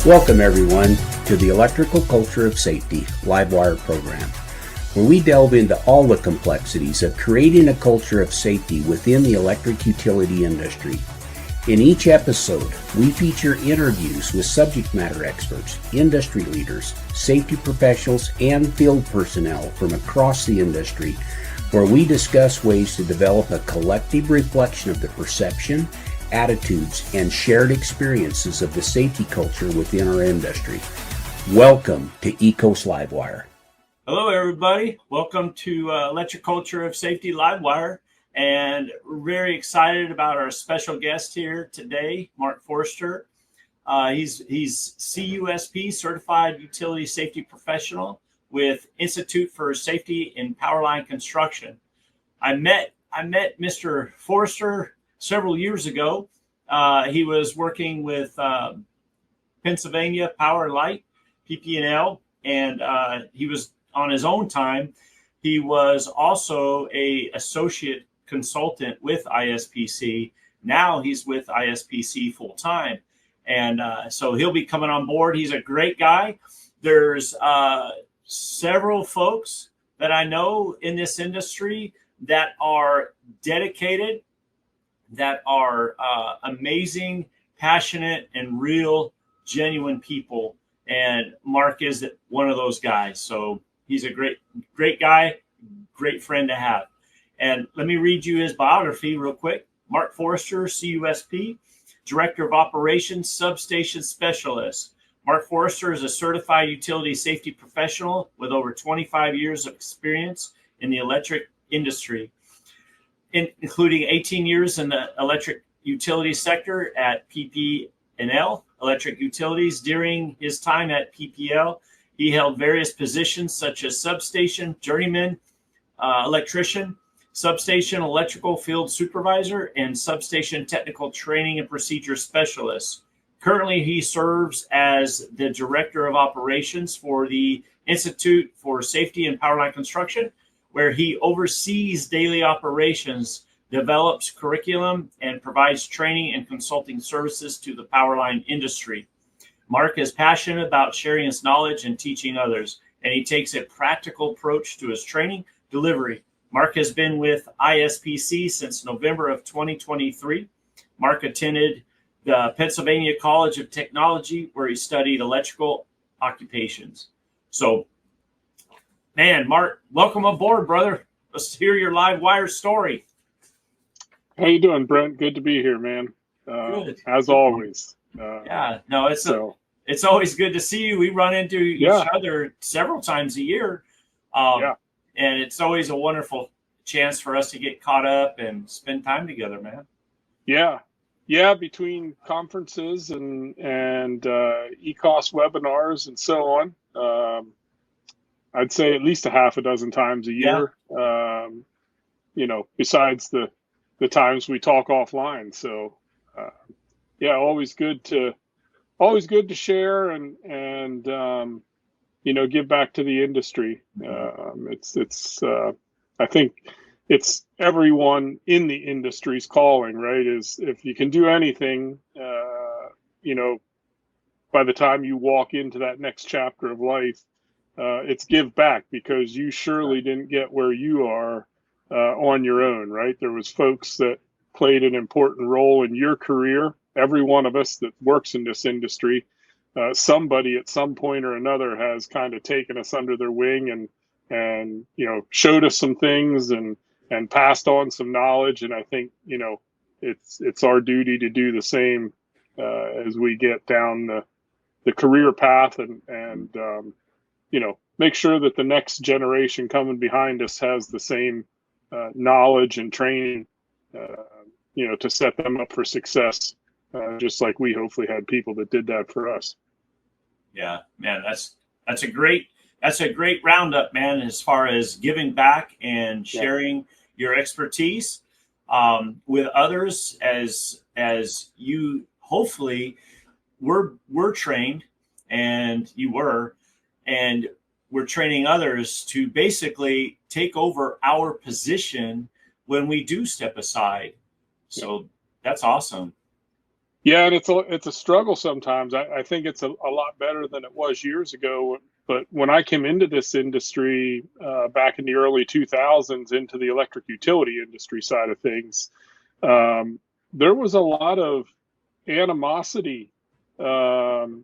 Welcome everyone to the Electrical Culture of Safety Livewire program, where we delve into all the complexities of creating a culture of safety within the electric utility industry. In each episode, we feature interviews with subject matter experts, industry leaders, safety professionals, and field personnel from across the industry, where we discuss ways to develop a collective reflection of the perception, attitudes, and shared experiences of the safety culture within our industry. Welcome to ECOS Livewire. Hello, everybody. Welcome to Electric Culture of Safety Livewire. And we're very excited about our special guest here today, Mark Forster. He's CUSP, Certified Utility Safety Professional with Institute for Safety in Powerline Construction. I met Mr. Forster several years ago. He was working with Pennsylvania Power Light, PP&L, and he was on his own time. He was also an associate consultant with ISPC. Now he's with ISPC full time. And so he'll be coming on board. He's a great guy. There's several folks that I know in this industry that are dedicated, that are amazing, passionate, and real, genuine people. And Mark is one of those guys. So he's a great guy, great friend to have. And let me read you his biography real quick. Mark Forster, CUSP, Director of Operations, Substation Specialist. Mark Forster is a certified utility safety professional with over 25 years of experience in the electric industry, including 18 years in the electric utility sector at PP&L Electric Utilities. During his time at PPL, he held various positions such as substation journeyman, electrician, substation electrical field supervisor, and substation technical training and procedure specialist. Currently, he serves as the Director of Operations for the Institute for Safety in Powerline Construction, where he oversees daily operations, develops curriculum, and provides training and consulting services to the powerline industry. Mark is passionate about sharing his knowledge and teaching others, and he takes a practical approach to his training delivery. Mark has been with ISPC since November of 2023. Mark attended the Pennsylvania College of Technology, where he studied electrical occupations. So, man, Mark, welcome aboard, brother. Let's hear your live wire story. How you doing, Brent? Good to be here, man. Good. As always. It's always good to see you. We run into each other several times a year. And it's always a wonderful chance for us to get caught up and spend time together, man. Yeah, between conferences and ECOS webinars and so on. I'd say at least a half a dozen times a year, besides the times we talk offline. So, always good to share and give back to the industry. I think it's everyone in the industry's calling, right? Is if you can do anything, by the time you walk into that next chapter of life, it's give back, because you surely didn't get where you are on your own, right? There was folks that played an important role in your career. Every one of us that works in this industry, somebody at some point or another has kind of taken us under their wing and showed us some things and passed on some knowledge. And I think it's our duty to do the same as we get down the career path and make sure that the next generation coming behind us has the same knowledge and training, to set them up for success, just like we hopefully had people that did that for us. Yeah, man, that's a great roundup, man, as far as giving back and sharing your expertise with others as you hopefully were trained, and we're training others to basically take over our position when we do step aside. So that's awesome. Yeah, and it's a struggle sometimes. I think it's a lot better than it was years ago. But when I came into this industry back in the early 2000s, into the electric utility industry side of things, there was a lot of animosity. The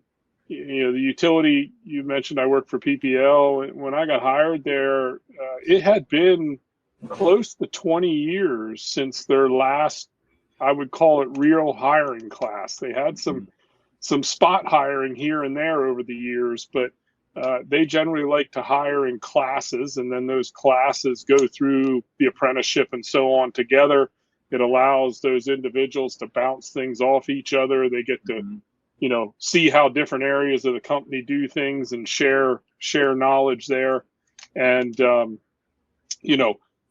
utility, you mentioned I worked for PPL. When I got hired there, it had been close to 20 years since their last, I would call it, real hiring class. They had some spot hiring here and there over the years, but they generally like to hire in classes, and then those classes go through the apprenticeship and so on together. It allows those individuals to bounce things off each other. They get to, see how different areas of the company do things and share knowledge there. And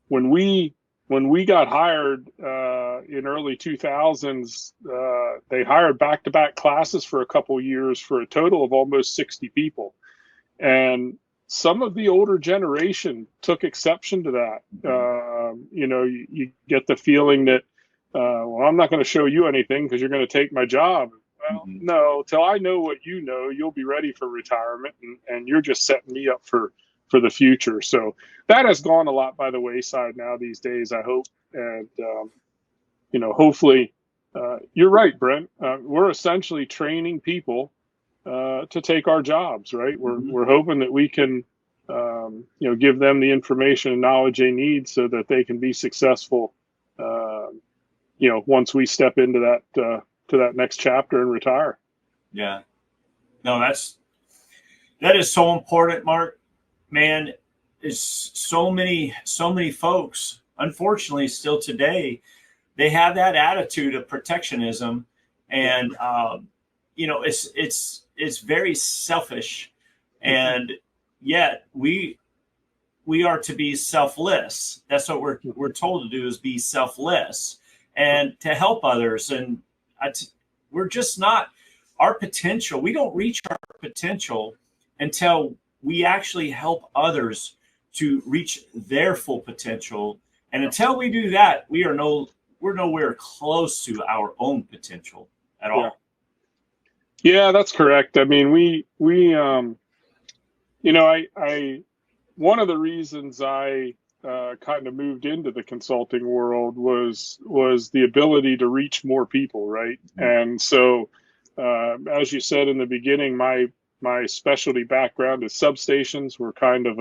when we got hired in early 2000s, they hired back-to-back classes for a couple of years for a total of almost 60 people. And some of the older generation took exception to that. You get the feeling that, well, I'm not going to show you anything because you're going to take my job. Well, no, till I know what you know, you'll be ready for retirement, and you're just setting me up for the future. So that has gone a lot by the wayside now these days, I hope. And, hopefully, you're right, Brent. We're essentially training people to take our jobs, right? We're hoping that we can, give them the information and knowledge they need so that they can be successful, once we step into that, to that next chapter and retire. Yeah. No, that is so important, Mark. Man, is so many folks, unfortunately, still today, they have that attitude of protectionism, and it's very selfish, and yet we are to be selfless. That's what we're told to do, is be selfless and to help others. And we're just not our potential. We don't reach our potential until we actually help others to reach their full potential. And until we do that, we're nowhere close to our own potential at all. Yeah, that's correct. I mean, we one of the reasons I kind of moved into the consulting world was the ability to reach more people, right? And so, as you said in the beginning, my specialty background is substations. We're kind of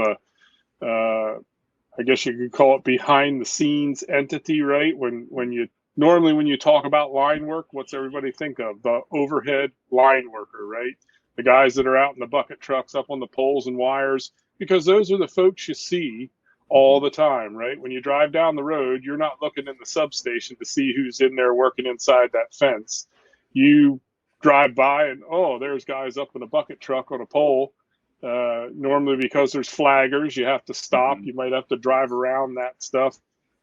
I guess you could call it behind the scenes entity, right? When you talk about line work, what's everybody think of? The overhead line worker, right? The guys that are out in the bucket trucks up on the poles and wires, because those are the folks you see all the time, right? When you drive down the road, you're not looking in the substation to see who's in there working inside that fence. You drive by and, there's guys up in a bucket truck on a pole. Normally, because there's flaggers, you have to stop. You might have to drive around that stuff.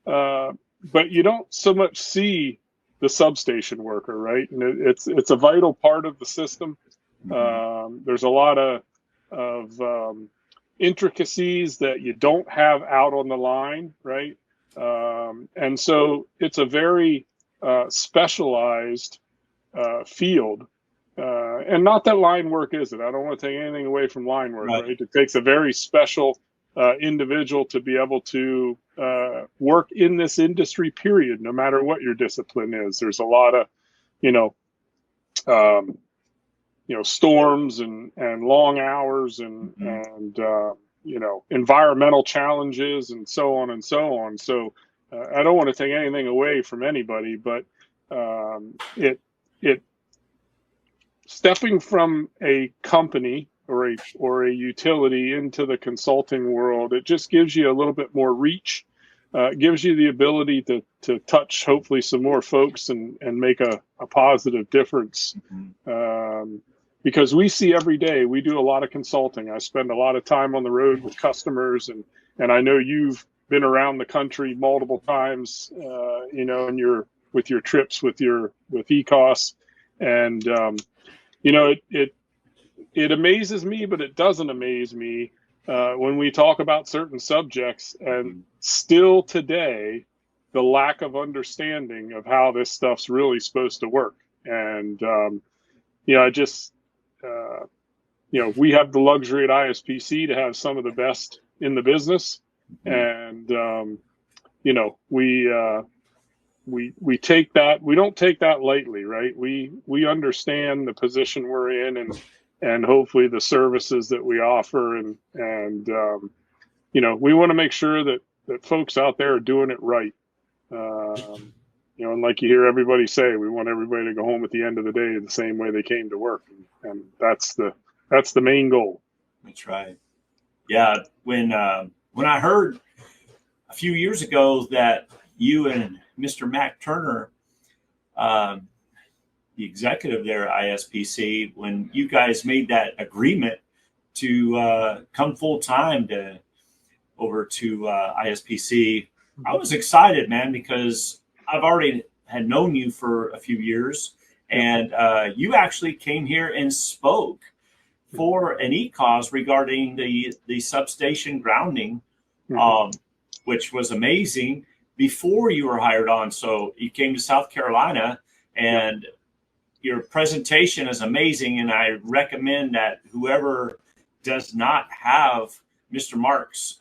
But you don't so much see the substation worker, right? And it's a vital part of the system. There's a lot of intricacies that you don't have out on the line, right? And so it's a very specialized field. And not that line work isn't. I don't want to take anything away from line work, right? It takes a very special individual to be able to work in this industry, period, no matter what your discipline is. There's a lot of, storms and long hours and environmental challenges and so on and so on. So I don't want to take anything away from anybody, but it stepping from a company or a utility into the consulting world, it just gives you a little bit more reach. It gives you the ability to touch hopefully some more folks and make a positive difference. Because we see every day, we do a lot of consulting. I spend a lot of time on the road with customers, and I know you've been around the country multiple times, and with your trips with ECOS, and it amazes me, but it doesn't amaze me when we talk about certain subjects, and still today, the lack of understanding of how this stuff's really supposed to work. And I just we have the luxury at ISPC to have some of the best in the business, and we take that, we don't take that lightly, right? We understand the position we're in, and hopefully the services that we offer, and we want to make sure that folks out there are doing it right. And like you hear everybody say, we want everybody to go home at the end of the day the same way they came to work, and that's the main goal. That's right. Yeah, when I heard a few years ago that you and Mr. Mac Turner, the executive there at ISPC, when you guys made that agreement to come full time over to ISPC, I was excited, man, because I've already had known you for a few years, and you actually came here and spoke for an ECOS regarding the substation grounding, which was amazing before you were hired on. So you came to South Carolina, and your presentation is amazing. And I recommend that whoever does not have Mr. Mark's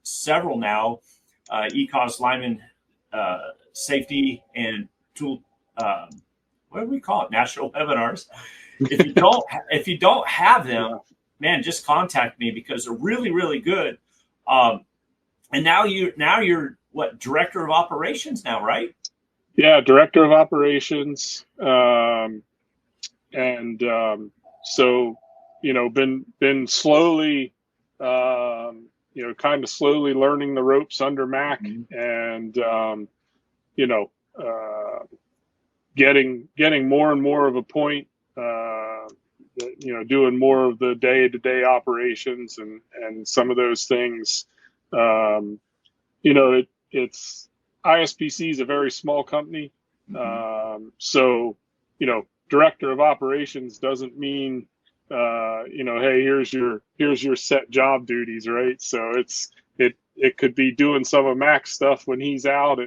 several now, ECOS Linemen Safety and Tool, what do we call it? National Webinars. If you don't have them, man, just contact me, because they're really, really good. And now you're what, director of operations now, right? Yeah, director of operations. So, been slowly, kind of slowly learning the ropes under Mac, and, getting more and more of a point, doing more of the day-to-day operations and some of those things. It's ISPC is a very small company. So, director of operations doesn't mean, hey, here's your set job duties, right? So it could be doing some of Mac's stuff when he's out.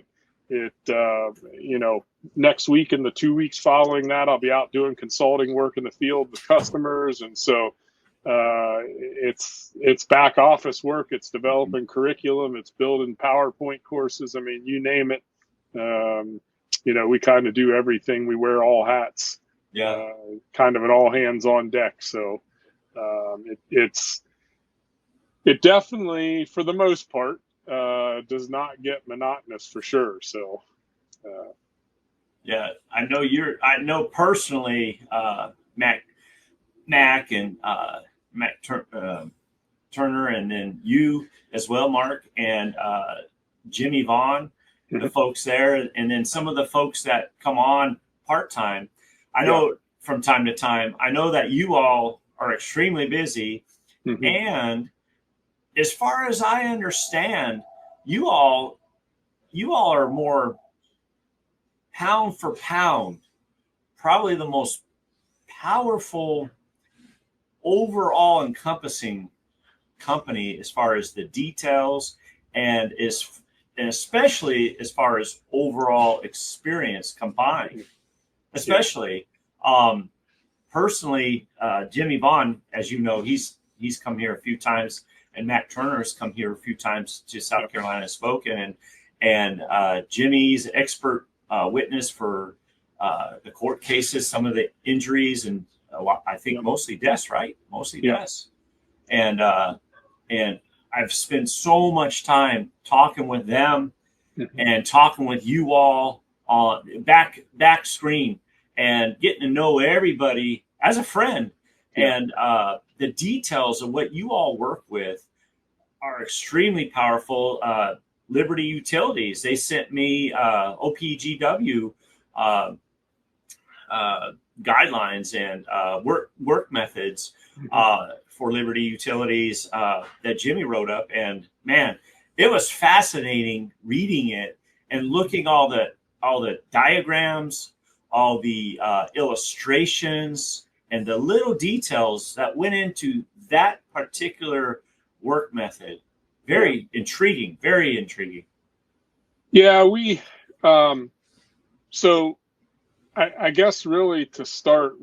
Next week and the 2 weeks following that, I'll be out doing consulting work in the field with customers. And so it's back office work. It's developing curriculum. It's building PowerPoint courses. I mean, you name it. We kind of do everything. We wear all hats. Yeah. Kind of an all hands on deck. So it definitely, for the most part, does not get monotonous, for sure. So yeah, I know personally, Mac and Mac Turner, and then you as well, Mark, and Jimmy Vaughn, the folks there, and then some of the folks that come on part-time. I know from time to time, I know that you all are extremely busy, and as far as I understand, you all are more pound for pound, probably the most powerful overall encompassing company as far as the details, and especially as far as overall experience combined. Especially personally, Jimmy Vaughn, as you know, he's come here a few times, and Matt Turner's come here a few times to South Carolina, spoken, and Jimmy's expert witness for the court cases, some of the injuries, and I think mostly deaths, right? Mostly deaths. And I've spent so much time talking with them and talking with you all on back screen, and getting to know everybody as a friend. And the details of what you all work with are extremely powerful. Liberty Utilities, they sent me OPGW guidelines and work methods for Liberty Utilities that Jimmy wrote up. And man, it was fascinating reading it and looking all the diagrams, all the illustrations, and the little details that went into that particular work method. Very intriguing, very intriguing. Yeah, so I guess really to start,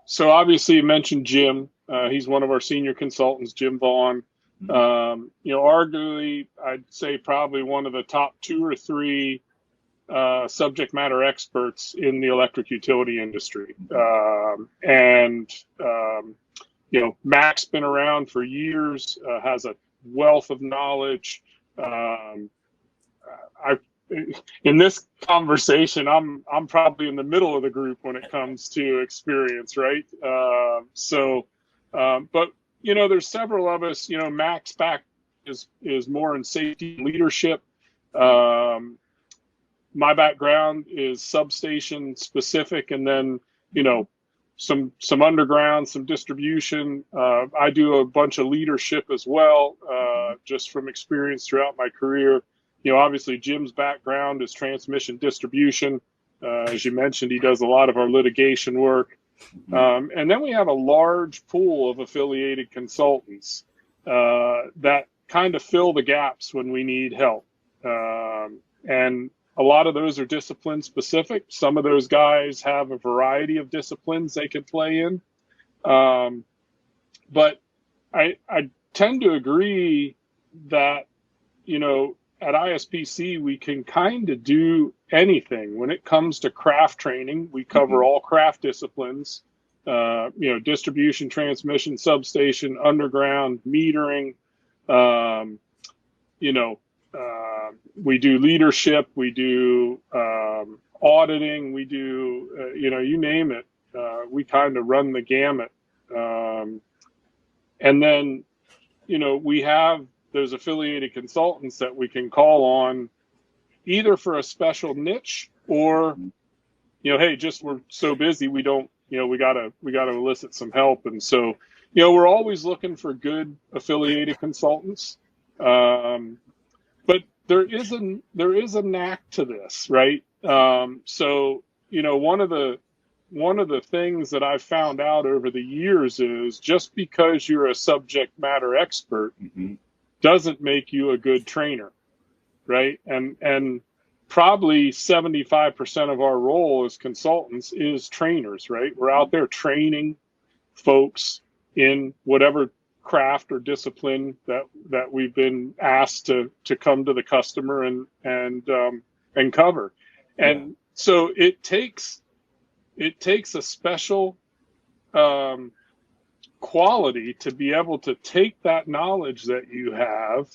so obviously you mentioned Jim. He's one of our senior consultants, Jim Vaughn. Arguably, I'd say probably one of the top 2 or 3 subject matter experts in the electric utility industry. Mac's been around for years, has a wealth of knowledge. In this conversation, I'm probably in the middle of the group when it comes to experience, right? But there's several of us. Mac's back is more in safety and leadership. My background is substation specific, and then some underground, some distribution. I do a bunch of leadership as well, just from experience throughout my career. Obviously Jim's background is transmission distribution. As you mentioned, he does a lot of our litigation work. And then we have a large pool of affiliated consultants that kind of fill the gaps when we need help. And a lot of those are discipline specific. Some of those guys have a variety of disciplines they can play in. But I tend to agree that, at ISPC, we can kind of do anything. When it comes to craft training, we cover all craft disciplines, distribution, transmission, substation, underground, metering, we do leadership, we do auditing, we do, you name it. We kind of run the gamut. And then, we have those affiliated consultants that we can call on either for a special niche or, hey, just we're so busy, we don't, we gotta elicit some help. And so, we're always looking for good affiliated consultants. But there is a knack to this, right? So, one of the things that I've found out over the years is just because you're a subject matter expert doesn't make you a good trainer, right? And probably 75% of our role as consultants is trainers, right? We're out there training folks in whatever craft or discipline that we've been asked to come to the customer and cover. And so it takes a special quality to be able to take that knowledge that you have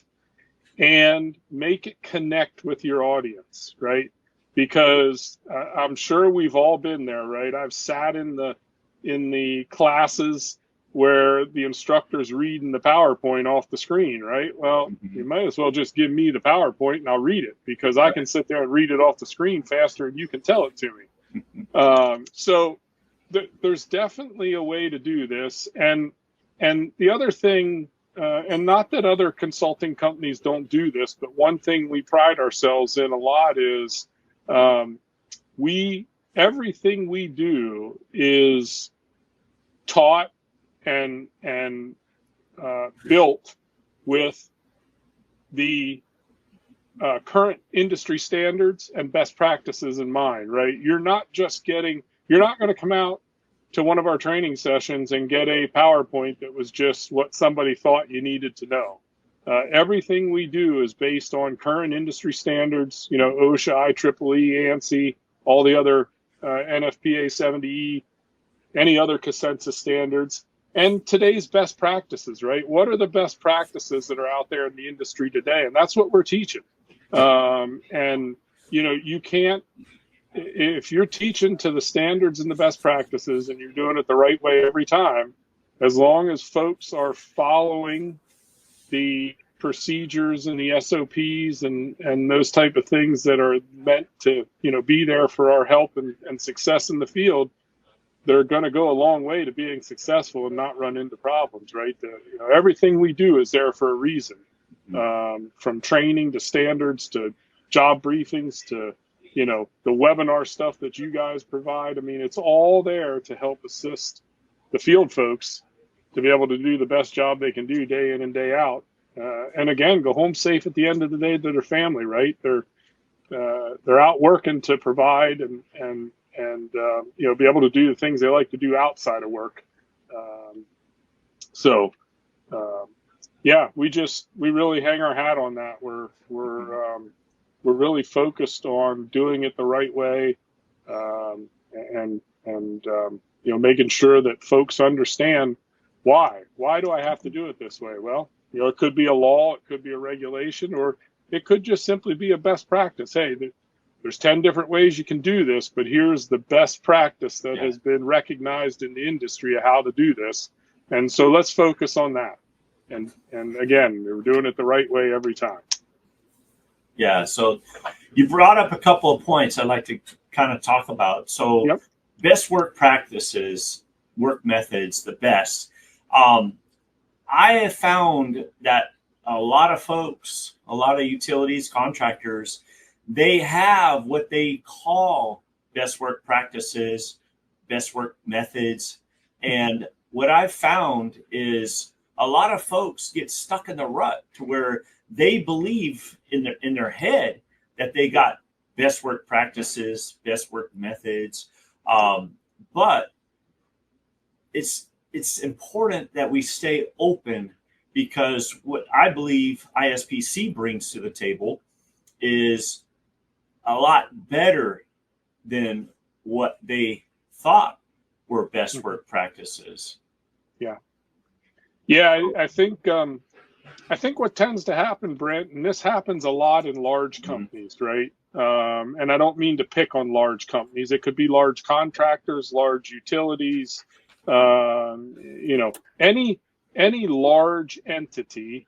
and make it connect with your audience, right? Because I'm sure we've all been there, right? I've sat in the classes where the instructor's reading the PowerPoint off the screen, right? Well, you might as well just give me the PowerPoint and I'll read it, because I can sit there and read it off the screen faster than you can tell it to me. So there's definitely a way to do this. And the other thing, and not that other consulting companies don't do this, but one thing we pride ourselves in a lot is everything we do is taught and built with the current industry standards and best practices in mind, right? You're not going to come out to one of our training sessions and get a PowerPoint that was just what somebody thought you needed to know. Everything we do is based on current industry standards, OSHA, IEEE, ANSI, all the other NFPA 70E, any other consensus standards, and today's best practices, right? What are the best practices that are out there in the industry today? And that's what we're teaching. You can't, if you're teaching to the standards and the best practices and you're doing it the right way every time, as long as folks are following the procedures and the SOPs and those type of things that are meant to, be there for our help and success in the field, they're going to go a long way to being successful and not run into problems, right? Everything we do is there for a reason, from training to standards to job briefings to, the webinar stuff that you guys provide. I mean, it's all there to help assist the field folks to be able to do the best job they can do day in and day out. And again, go home safe at the end of the day to their family, right? they're out working to provide and be able to do the things they like to do outside of work. We really hang our hat on that. We're really focused on doing it the right way, making sure that folks understand why. Why do I have to do it this way? Well, it could be a law, it could be a regulation, or it could just simply be a best practice. Hey, there's 10 different ways you can do this, but here's the best practice that has been recognized in the industry of how to do this. And so let's focus on that. And again, we're doing it the right way every time. Yeah. So you brought up a couple of points I'd like to kind of talk about. So best work practices, work methods, the best. I have found that a lot of folks, a lot of utilities, contractors, they have what they call best work practices, best work methods. And what I've found is a lot of folks get stuck in the rut to where they believe in their head that they got best work practices, best work methods. But it's important that we stay open, because what I believe ISPC brings to the table is a lot better than what they thought were best work practices. I think what tends to happen, Brent, and this happens a lot in large companies, right? And I don't mean to pick on large companies. It could be large contractors, large utilities, any large entity,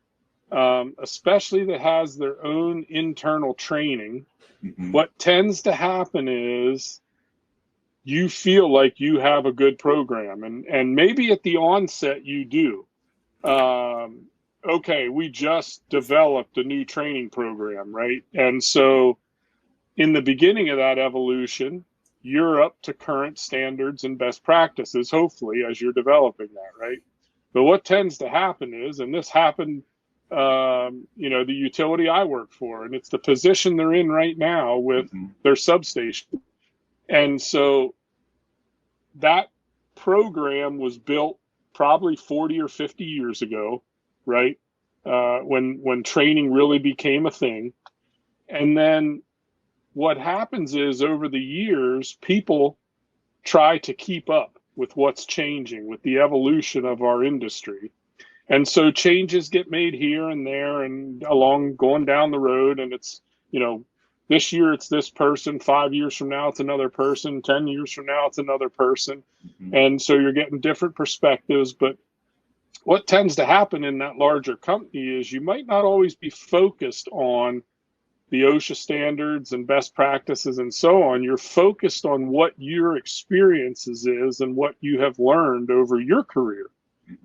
especially that has their own internal training. What tends to happen is you feel like you have a good program, and maybe at the onset you do. Okay, we just developed a new training program, right? And so in the beginning of that evolution, you're up to current standards and best practices, hopefully, as you're developing that, right? But what tends to happen is, and this happened, the utility I work for, and it's the position they're in right now with their substation. And so that program was built probably 40 or 50 years ago, right? When training really became a thing. And then what happens is, over the years, people try to keep up with what's changing, with the evolution of our industry. And so changes get made here and there and going down the road. And it's, this year it's this person, 5 years from now it's another person, 10 years from now it's another person. And so you're getting different perspectives. But what tends to happen in that larger company is you might not always be focused on the OSHA standards and best practices and so on. You're focused on what your experiences is and what you have learned over your career.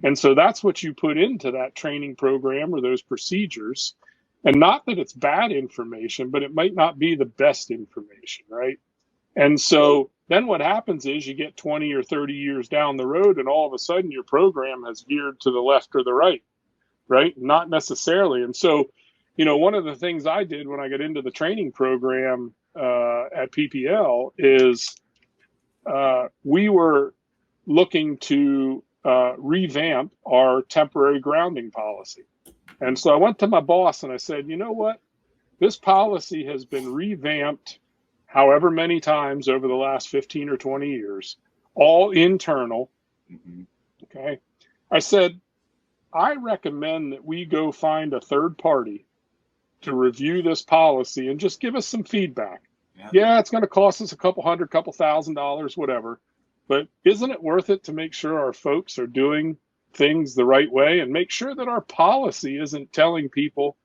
And so that's what you put into that training program or those procedures. And not that it's bad information, but it might not be the best information, right? And so then what happens is you get 20 or 30 years down the road, and all of a sudden your program has veered to the left or the right? Not necessarily. And so, one of the things I did when I got into the training program at PPL is we were looking to revamp our temporary grounding policy. And so I went to my boss and I said, you know what? This policy has been revamped however many times over the last 15 or 20 years, all internal. Okay. I said, I recommend that we go find a third party to review this policy and just give us some feedback. Yeah, it's going to cost us a couple $1,000, whatever. But isn't it worth it to make sure our folks are doing things the right way and make sure that our policy isn't telling people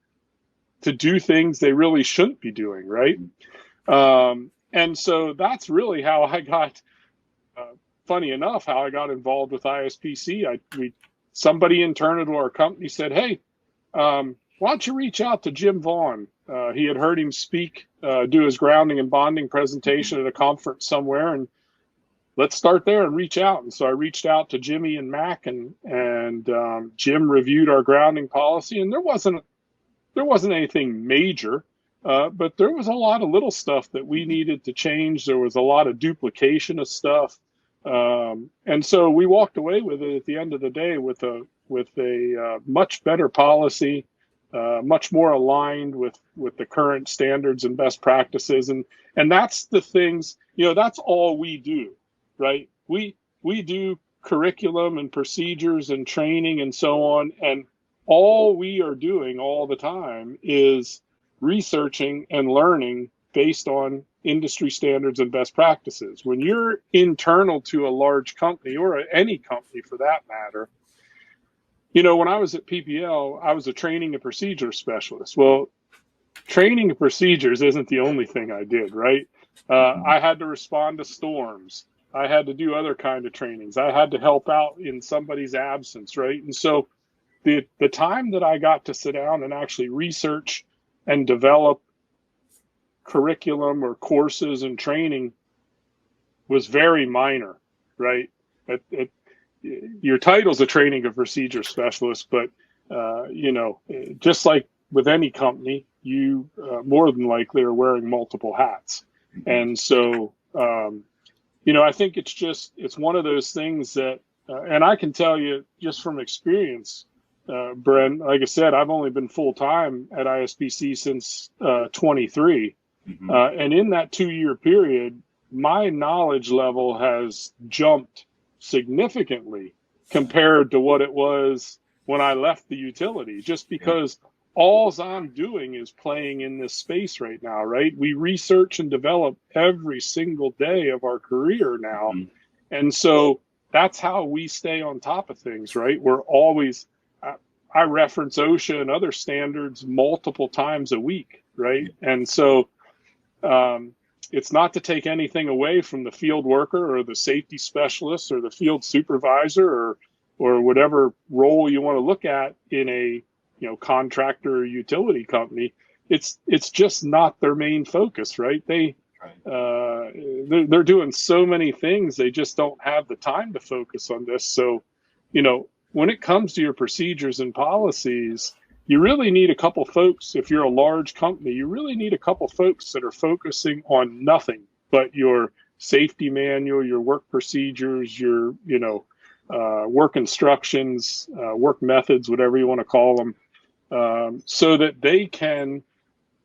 to do things they really shouldn't be doing, right? And so that's really how I got, funny enough, how I got involved with ISPC. Somebody internal to our company said, hey, why don't you reach out to Jim Vaughn? He had heard him speak, do his grounding and bonding presentation at a conference somewhere, and let's start there and reach out. And so I reached out to Jimmy and Mac, and Jim reviewed our grounding policy, and there wasn't anything major, But there was a lot of little stuff that we needed to change. There was a lot of duplication of stuff. And so we walked away with it at the end of the day with a much better policy, much more aligned with the current standards and best practices. And that's the things, that's all we do, right? We do curriculum and procedures and training and so on. And all we are doing all the time is researching and learning based on industry standards and best practices. When you're internal to a large company, or any company for that matter, when I was at PPL, I was a training and procedure specialist. Well, training and procedures isn't the only thing I did, right? I had to respond to storms. I had to do other kind of trainings. I had to help out in somebody's absence, right? And so the time that I got to sit down and actually research and develop curriculum or courses and training was very minor, right? Your title's a training and procedure specialist, but just like with any company, you more than likely are wearing multiple hats. And so, I think it's one of those things that, and I can tell you just from experience, Brent, like I said, I've only been full-time at ISPC since 23. Mm-hmm. And in that 2-year period, my knowledge level has jumped significantly compared to what it was when I left the utility, just because all I'm doing is playing in this space right now, right? We research and develop every single day of our career now. Mm-hmm. And so that's how we stay on top of things, right? We're always, I reference OSHA and other standards multiple times a week, right? And so it's not to take anything away from the field worker or the safety specialist or the field supervisor or whatever role you want to look at in a contractor or utility company. It's just not their main focus, right? They're doing so many things, they just don't have the time to focus on this. So, when it comes to your procedures and policies, you really need a couple folks. If you're a large company, you really need a couple folks that are focusing on nothing but your safety manual, your work procedures, your, work instructions, work methods, whatever you want to call them, so that they can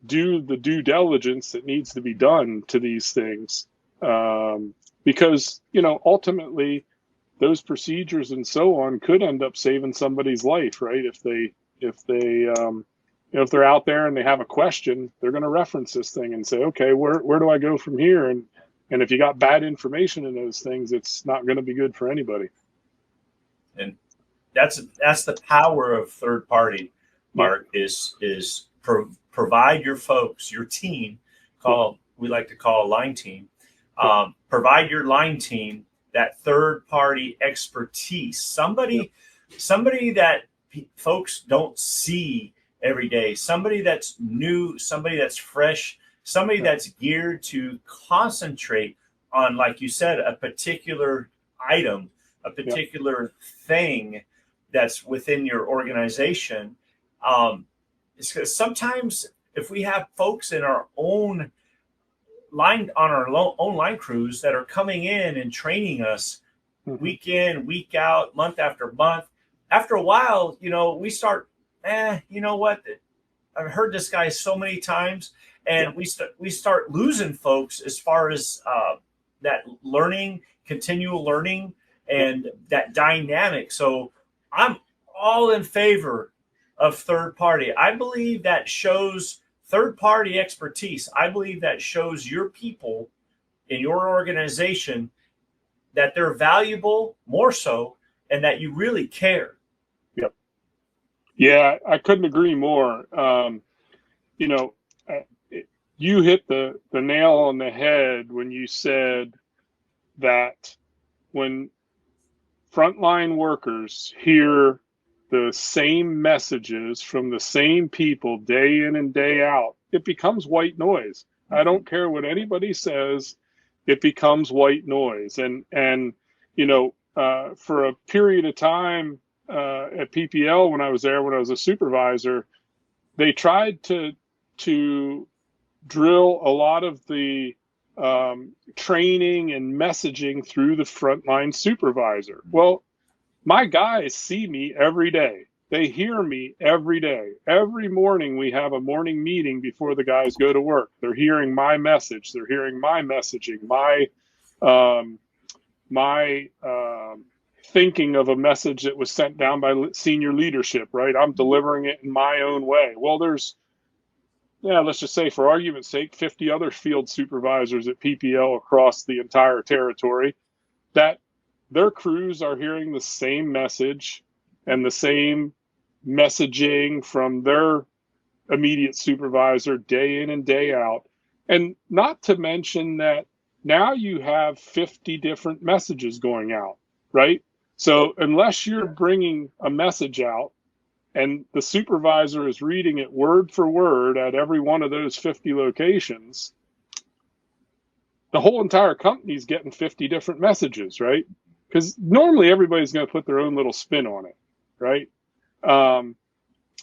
do the due diligence that needs to be done to these things. Because, ultimately, those procedures and so on could end up saving somebody's life, right? If they're out there and they have a question, they're going to reference this thing and say, okay, where do I go from here? And if you got bad information in those things, it's not going to be good for anybody. And that's the power of third party, Mark, is provide your folks, your team, we like to call a line team, provide your line team that third party expertise, somebody that folks don't see every day, somebody that's new, somebody that's fresh, somebody that's geared to concentrate on, like you said, a particular item, a particular thing that's within your organization. It's 'cause sometimes if we have folks in our own line, on our own line crews that are coming in and training us week in, week out, month after month, after a while, we start, you know what? I've heard this guy so many times, and we start losing folks as far as that learning, continual learning, and that dynamic. So I'm all in favor of third party. I believe that shows third party expertise. I believe that shows your people in your organization that they're valuable more so, and that you really care. Yep. Yeah, I couldn't agree more. You hit the nail on the head when you said that when frontline workers hear the same messages from the same people day in and day out, it becomes white noise. I don't care what anybody says, it becomes white noise. And for a period of time at PPL, when I was there, when I was a supervisor, they tried to drill a lot of the training and messaging through the frontline supervisor. Well, my guys see me every day. They hear me every day. Every morning we have a morning meeting before the guys go to work. They're hearing my message. They're hearing my messaging, my thinking of a message that was sent down by senior leadership, right? I'm delivering it in my own way. Well, let's just say, for argument's sake, 50 other field supervisors at PPL across the entire territory that their crews are hearing the same message and the same messaging from their immediate supervisor day in and day out. And not to mention that now you have 50 different messages going out, right? So unless you're bringing a message out and the supervisor is reading it word for word at every one of those 50 locations, the whole entire company is getting 50 different messages, right? Because normally everybody's going to put their own little spin on it, right?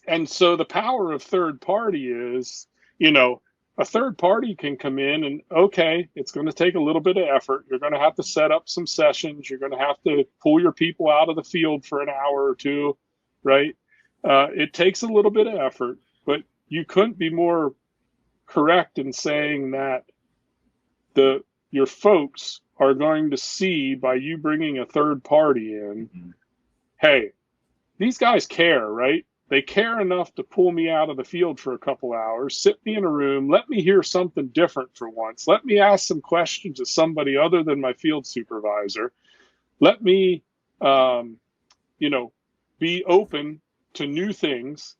And so the power of third party is, a third party can come in and, okay, it's going to take a little bit of effort. You're going to have to set up some sessions. You're going to have to pull your people out of the field for an hour or two, right? It takes a little bit of effort, but you couldn't be more correct in saying that your folks are going to see, by you bringing a third party in, hey, these guys care, right? They care enough to pull me out of the field for a couple hours, sit me in a room, let me hear something different for once. Let me ask some questions to somebody other than my field supervisor. Let me, be open to new things.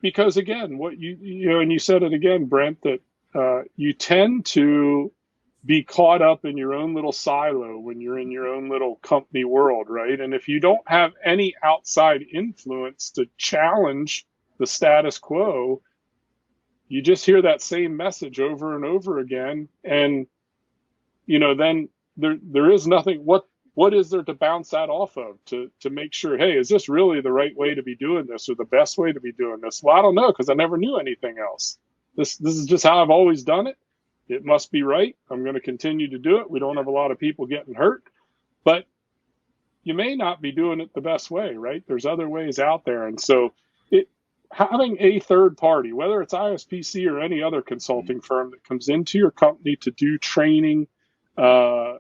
Because again, what and you said it again, Brent, that you tend to be caught up in your own little silo when you're in your own little company world, right? And if you don't have any outside influence to challenge the status quo, you just hear that same message over and over again. And, then there is nothing, what is there to bounce that off of to make sure, hey, is this really the right way to be doing this or the best way to be doing this? Well, I don't know, because I never knew anything else. This is just how I've always done it. It must be right. I'm going to continue to do it. We don't have a lot of people getting hurt, but you may not be doing it the best way, right? There's other ways out there. And so having a third party, whether it's ISPC or any other consulting firm that comes into your company to do training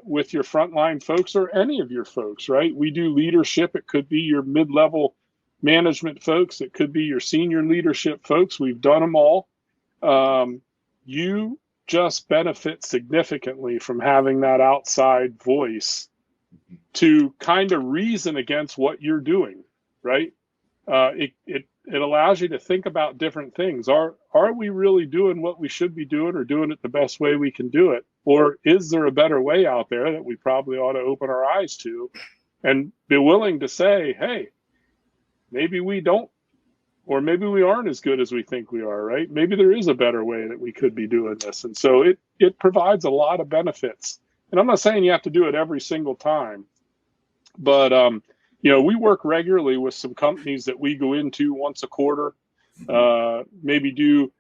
with your frontline folks or any of your folks, right? We do leadership. It could be your mid-level management folks. It could be your senior leadership folks. We've done them all. You just benefit significantly from having that outside voice to kind of reason against what you're doing, right? It allows you to think about different things. Are we really doing what we should be doing, or doing it the best way we can do it? Or is there a better way out there that we probably ought to open our eyes to and be willing to say, hey, maybe we don't, or maybe we aren't as good as we think we are, right? Maybe there is a better way that we could be doing this. And so it provides a lot of benefits. And I'm not saying you have to do it every single time, but, we work regularly with some companies that we go into once a quarter, maybe do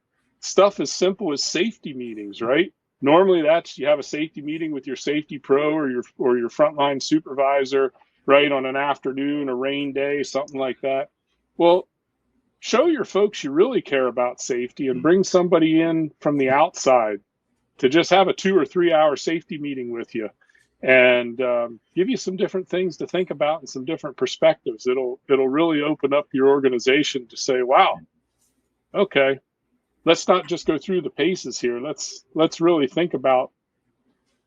stuff as simple as safety meetings, right? Normally you have a safety meeting with your safety pro or your frontline supervisor, right? On an afternoon, a rain day, something like that. Well, show your folks you really care about safety and bring somebody in from the outside to just have a 2 or 3 hour safety meeting with you and give you some different things to think about and some different perspectives. It'll really open up your organization to say, wow, okay, let's not just go through the paces here. Let's really think about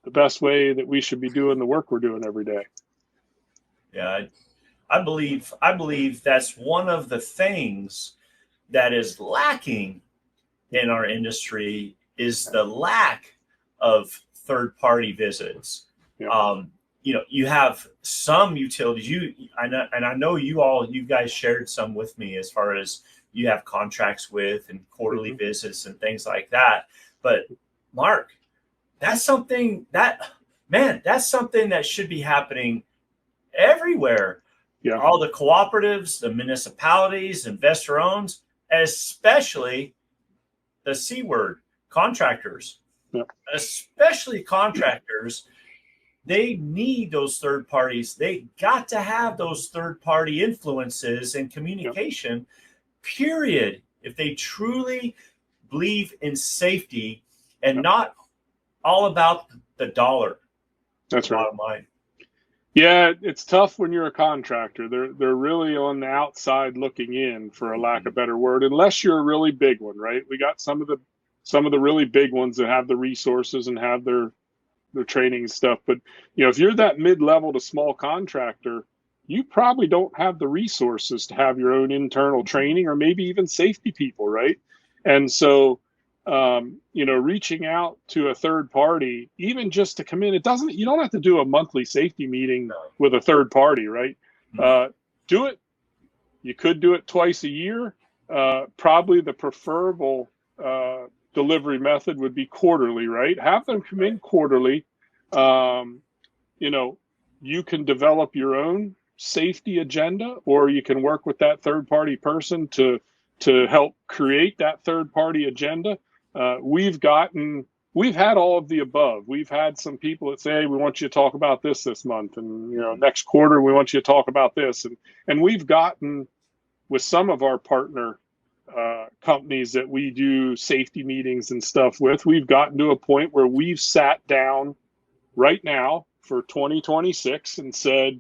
the best way that we should be doing the work we're doing every day. Yeah, I believe that's one of the things that is lacking in our industry is the lack of third-party visits. Yeah. You have some utilities. I know you guys shared some with me as far as you have contracts with and quarterly visits and things like that. But Mark, that's something that should be happening everywhere. Yeah. All the cooperatives, the municipalities, investor owns, especially the C word, contractors, especially contractors, they need those third parties. They got to have those third party influences and communication, period. If they truly believe in safety and not all about the dollar. That's right. Bottom line. Yeah, it's tough when you're a contractor. They're really on the outside looking in, for a lack of a better word, unless you're a really big one, right? We got some of the really big ones that have the resources and have their training and stuff. But if you're that mid-level to small contractor, you probably don't have the resources to have your own internal training or maybe even safety people, right? And so reaching out to a third party, even just to come in, you don't have to do a monthly safety meeting with a third party, right? Do it. You could do it twice a year. Probably the preferable delivery method would be quarterly, right? Have them come in quarterly. You can develop your own safety agenda, or you can work with that third party person to help create that third party agenda. We've had all of the above. We've had some people that say, hey, we want you to talk about this month, and next quarter we want you to talk about this, and we've gotten with some of our partner companies that we do safety meetings and stuff with, we've gotten to a point where we've sat down right now for 2026 and said,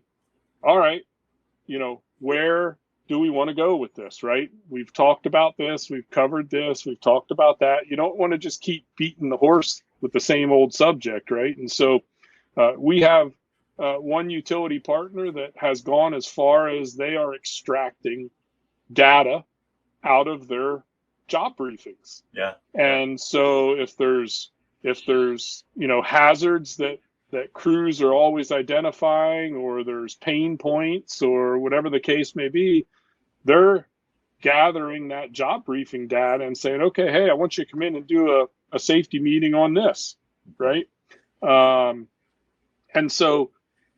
all right, where do we want to go with this, right? We've talked about this, we've covered this, we've talked about that. You don't want to just keep beating the horse with the same old subject, right? And so we have one utility partner that has gone as far as they are extracting data out of their job briefings. Yeah. And so if there's hazards that crews are always identifying, or there's pain points or whatever the case may be, they're gathering that job briefing data and saying, okay, hey, I want you to come in and do a safety meeting on this, right? And so,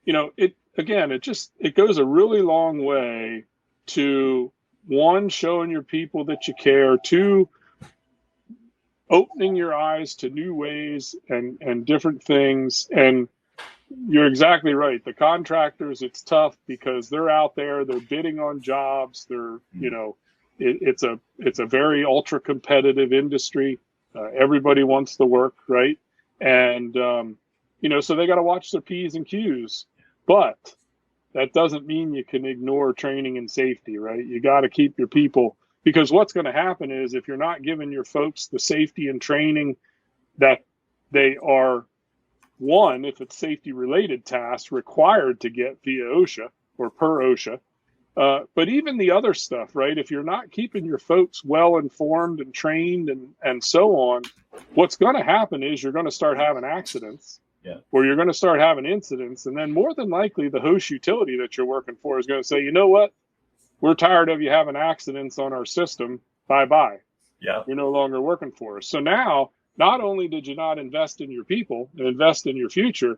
it goes a really long way to, one, showing your people that you care, two, opening your eyes to new ways and different things. And you're exactly right. The contractors, it's tough because they're out there, they're bidding on jobs. They're, it's a very ultra competitive industry. Everybody wants the work, right? And, so they got to watch their P's and Q's, but that doesn't mean you can ignore training and safety, right? You got to keep your people, because what's going to happen is, if you're not giving your folks the safety and training that they are, one, if it's safety related tasks, required to get via OSHA or per OSHA, but even the other stuff, right? If you're not keeping your folks well informed and trained and so on, what's going to happen is you're going to start having accidents. Yeah. Or you're going to start having incidents, and then more than likely the host utility that you're working for is going to say, you know what, we're tired of you having accidents on our system. Bye-bye. Yeah. You're no longer working for us. So now, not only did you not invest in your people and invest in your future,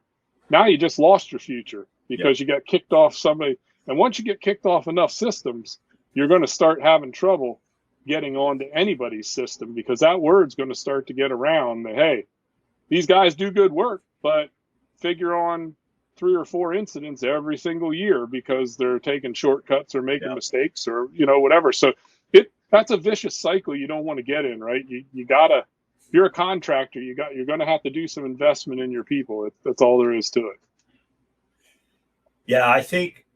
now you just lost your future because you got kicked off somebody. And once you get kicked off enough systems, you're going to start having trouble getting onto anybody's system, because that word's going to start to get around that, hey, these guys do good work, but figure on 3 or 4 incidents every single year because they're taking shortcuts or making mistakes or, whatever. So that's a vicious cycle you don't want to get in, right? You gotta, if you're a contractor, you're going to have to do some investment in your people. That's all there is to it. Yeah, I think,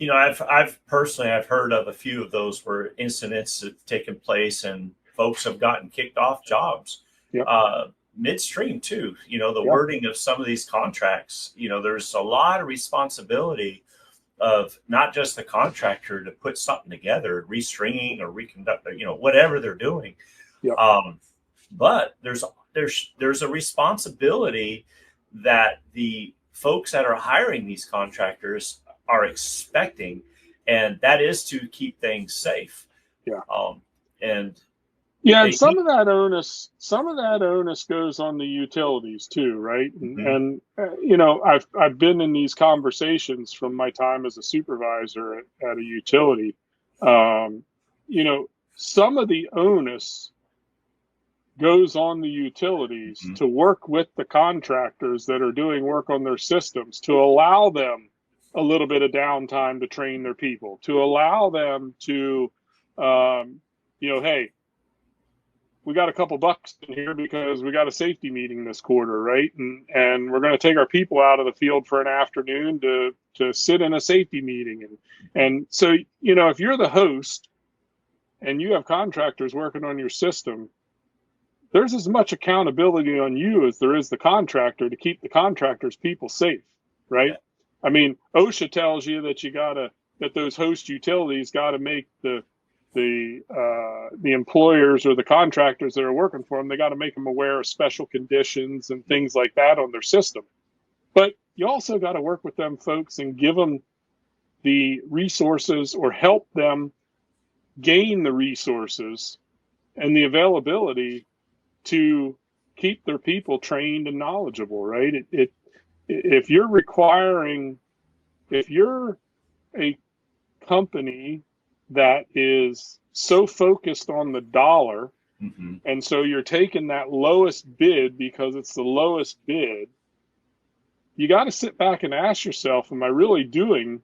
I've personally heard of a few of those where incidents have taken place and folks have gotten kicked off jobs. Yep. Midstream too, the wording of some of these contracts, there's a lot of responsibility of not just the contractor to put something together, restringing or reconduct, whatever they're doing. Yep. But there's a responsibility that the folks that are hiring these contractors are expecting, and that is to keep things safe. Yeah. And some of that onus goes on the utilities too, right? Mm-hmm. And I've been in these conversations from my time as a supervisor at a utility. Some of the onus goes on the utilities to work with the contractors that are doing work on their systems, to allow them a little bit of downtime to train their people, to allow them to, hey, we got a couple bucks in here because we got a safety meeting this quarter, right? And we're going to take our people out of the field for an afternoon to sit in a safety meeting. And so, if you're the host and you have contractors working on your system, there's as much accountability on you as there is the contractor to keep the contractor's people safe, right? Yeah. I mean, OSHA tells you that that those host utilities got to make the employers or the contractors that are working for them, they got to make them aware of special conditions and things like that on their system. But you also got to work with them folks and give them the resources or help them gain the resources and the availability to keep their people trained and knowledgeable, right? If you're a company that is so focused on the dollar, and so you're taking that lowest bid because it's the lowest bid, you got to sit back and ask yourself, am I really doing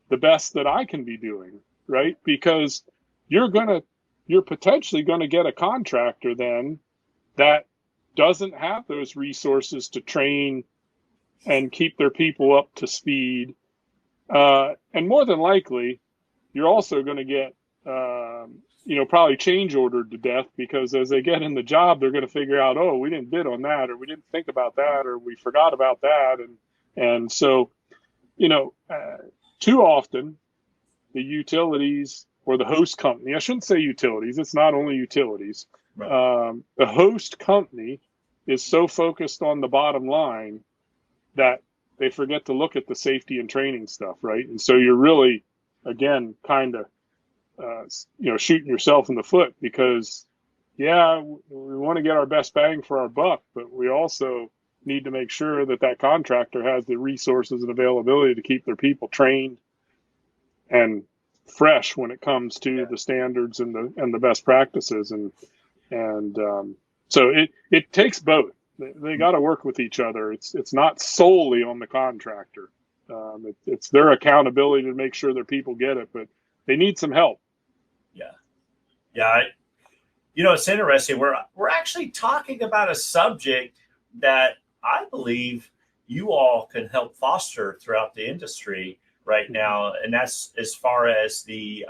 the best that I can be doing, right? Because you're potentially going to get a contractor then that doesn't have those resources to train and keep their people up to speed. And more than likely, you're also going to get, probably change ordered to death, because as they get in the job, they're going to figure out, oh, we didn't bid on that, or we didn't think about that, or we forgot about that. And so, too often the utilities or the host company, I shouldn't say utilities, it's not only utilities. Right. The host company is so focused on the bottom line that they forget to look at the safety and training stuff, right? And so you're really, again, kind of, shooting yourself in the foot, because, we want to get our best bang for our buck, but we also need to make sure that contractor has the resources and availability to keep their people trained and fresh when it comes to the standards and the best practices. And so it takes both. They got to work with each other. It's not solely on the contractor. It's their accountability to make sure their people get it, but they need some help. Yeah. It's interesting. We're actually talking about a subject that I believe you all can help foster throughout the industry right now, and that's as far as the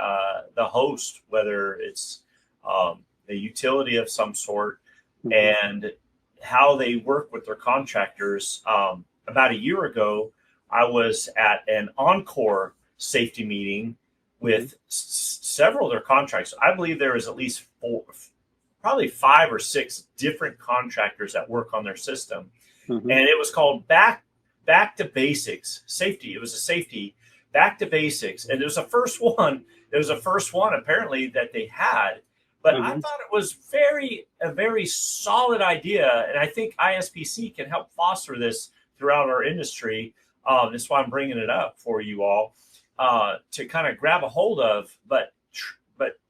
host, whether it's a utility of some sort, and how they work with their contractors. About a year ago, I was at an Encore safety meeting with several of their contractors. I believe there is at least probably 5 or 6 different contractors that work on their system. And it was called Back to Basics Safety. It was a safety back to basics. And it was the first one. It was the first one apparently that they had. But I thought it was a very solid idea. And I think ISPC can help foster this throughout our industry. That's why I'm bringing it up for you all to kind of grab a hold of, but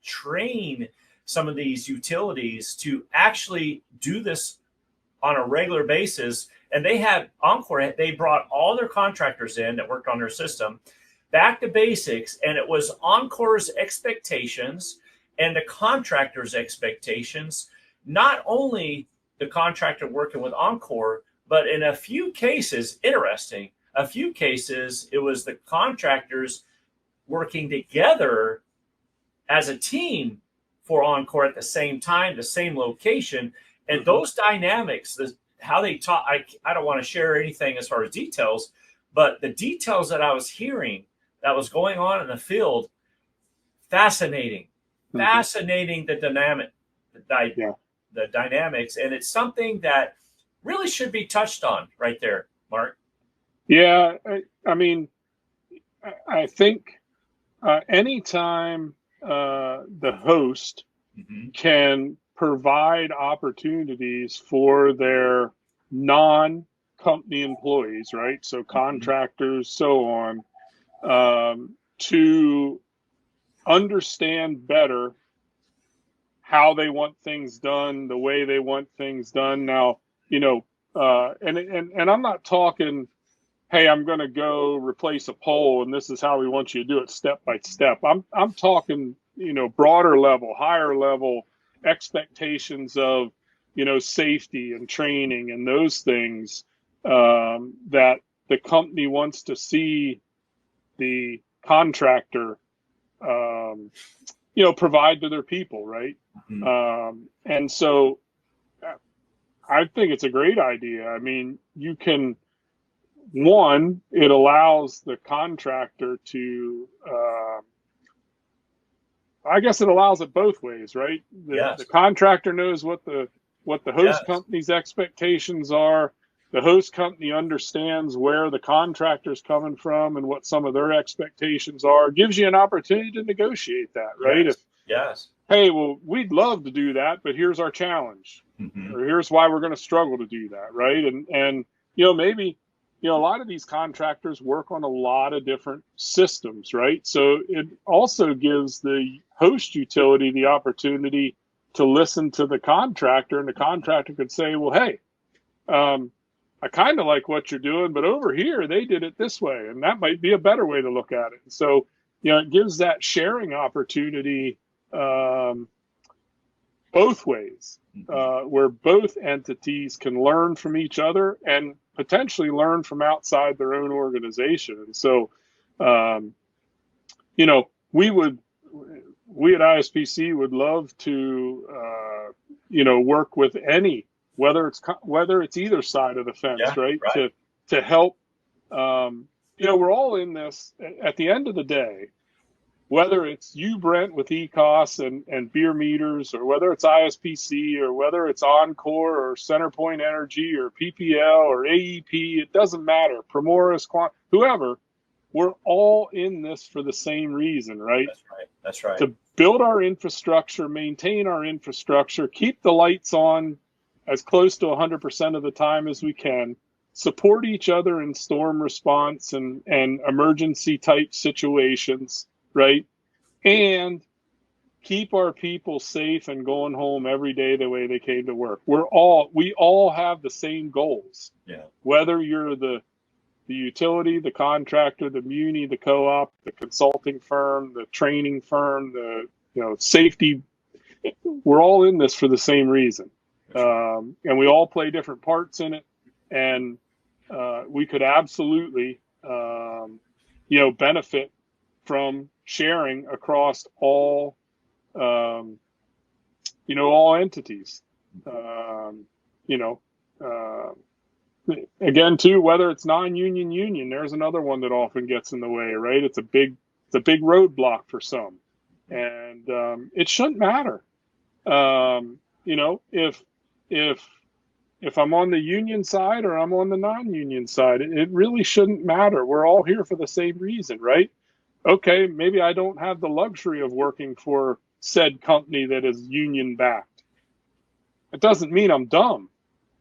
train some of these utilities to actually do this on a regular basis. And they had Encore, they brought all their contractors in that worked on their system, back to basics. And it was Encore's expectations and the contractor's expectations, not only the contractor working with Encore, but in a few cases, interesting, a few cases, it was the contractors working together as a team for Encore at the same time, the same location. And those dynamics, how they taught, I don't want to share anything as far as details, but the details that I was hearing that was going on in the field, fascinating, the dynamics. And it's something that really should be touched on right there, Mark. Yeah. I mean, I think anytime the host can provide opportunities for their non-company employees, right? So contractors, so on, to understand better how they want things done, the way they want things done. Now, and I'm not talking, hey, I'm going to go replace a pole and this is how we want you to do it step by step. I'm talking, broader level, higher level expectations of, safety and training and those things that the company wants to see the contractor, provide to their people, right? Mm-hmm. And so I think it's a great idea. I mean, it allows the contractor to, I guess it allows it both ways, right? The contractor knows what the host company's expectations are. The host company understands where the contractor's coming from and what some of their expectations are. It gives you an opportunity to negotiate that, right? Yes. Hey, well, we'd love to do that, but here's our challenge, mm-hmm. or here's why we're going to struggle to do that, right? And maybe a lot of these contractors work on a lot of different systems, right? So it also gives the host utility the opportunity to listen to the contractor, and the contractor could say, well, hey, I kind of like what you're doing, but over here they did it this way, and that might be a better way to look at it. And so, it gives that sharing opportunity both ways, where both entities can learn from each other and potentially learn from outside their own organization. And so, we at ISPC would love to, work with any, whether it's either side of the fence, right? To help, we're all in this at the end of the day, whether it's you, Brent, with ECOS and Bierer Meters, or whether it's ISPC, or whether it's Encore or Centerpoint Energy or PPL or AEP, it doesn't matter. Primoris, whoever, we're all in this for the same reason, right? That's right. To build our infrastructure, maintain our infrastructure, keep the lights on as close to 100% of the time as we can, support each other in storm response and emergency type situations, right? And keep our people safe and going home every day the way they came to work. We all have the same goals. Yeah. Whether you're the utility, the contractor, the muni, the co-op, the consulting firm, the training firm, the safety, we're all in this for the same reason. And we all play different parts in it. And we could absolutely benefit from sharing across all all entities. Again, too, whether it's non-union, union, there's another one that often gets in the way, right? It's a big roadblock for some, and it shouldn't matter. If I'm on the union side or I'm on the non-union side, it really shouldn't matter. We're all here for the same reason, right? Okay, maybe I don't have the luxury of working for said company that is union backed. It doesn't mean I'm dumb,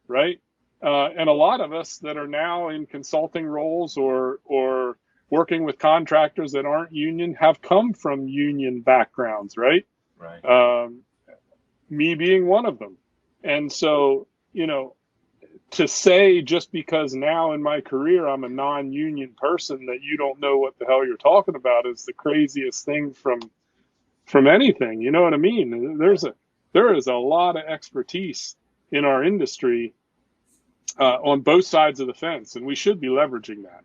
right? And a lot of us that are now in consulting roles or working with contractors that aren't union have come from union backgrounds, right? Right. Me being one of them. And so, to say just because now in my career I'm a non-union person that you don't know what the hell you're talking about is the craziest thing from anything. You know what I mean? There is a lot of expertise in our industry on both sides of the fence, and we should be leveraging that.